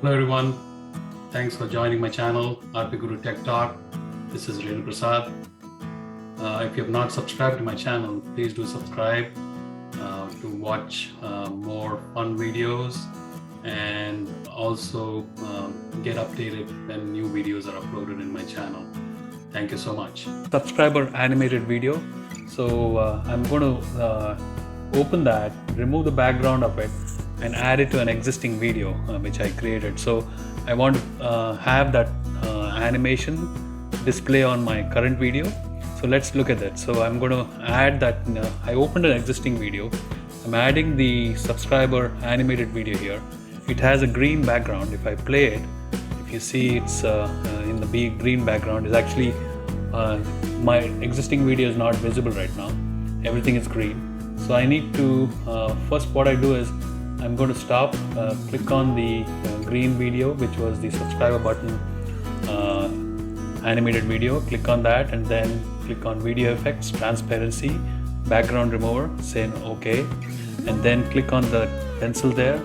Hello everyone, thanks for joining my channel RP Guru Tech Talk. This is Renu Prasad. If you have not subscribed to my channel, please do subscribe to watch more fun videos and also get updated when new videos are uploaded in my channel. Thank you so much. Subscriber animated video. So I'm going to open that, remove the background of it and add it to an existing video which I created. So I want to have that animation display on my current video. So let's look at that. So I'm going to add that. I opened an existing video. I'm adding the subscriber animated video here. It has a green background. If I play it, if you see it's in the big green background, is actually my existing video is not visible right now. Everything is green. So I need to first what I do is I'm going to stop, click on the green video, which was the subscriber button animated video. Click on that and then click on video effects, transparency, background remover, say OK, and then click on the pencil there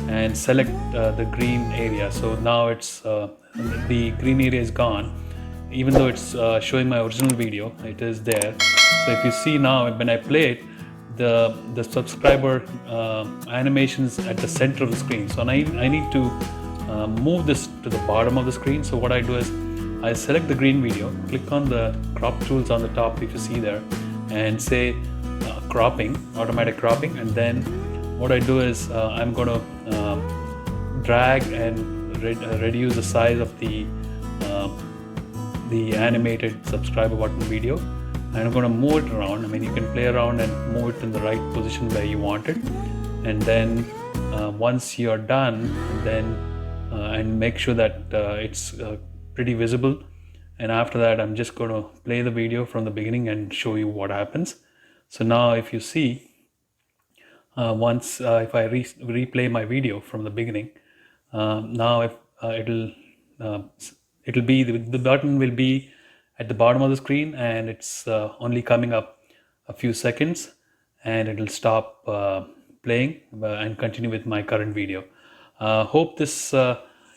and select the green area. So now it's the green area is gone, even though it's showing my original video, it is there. So if you see now, when I play it, the subscriber animations at the center of the screen. So I need to move this to the bottom of the screen. So what I do is I select the green video, click on the crop tools on the top if you see there, and say cropping, automatic cropping, and then what I do is I'm going to drag and reduce the size of the animated subscriber button video. And I'm going to move it around. I mean, you can play around and move it in the right position where you want it. And then once you're done, then and make sure that it's pretty visible. And after that, I'm just going to play the video from the beginning and show you what happens. So now if you see, once if I replay my video from the beginning, now if it'll be the button will be at the bottom of the screen, and it's only coming up a few seconds, and it'll stop playing and continue with my current video. Hope this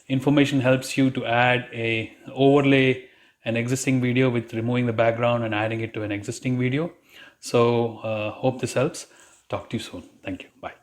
information helps you to add a overlay an existing video with removing the background and adding it to an existing video. So hope this helps. Talk to you soon. Thank you. Bye.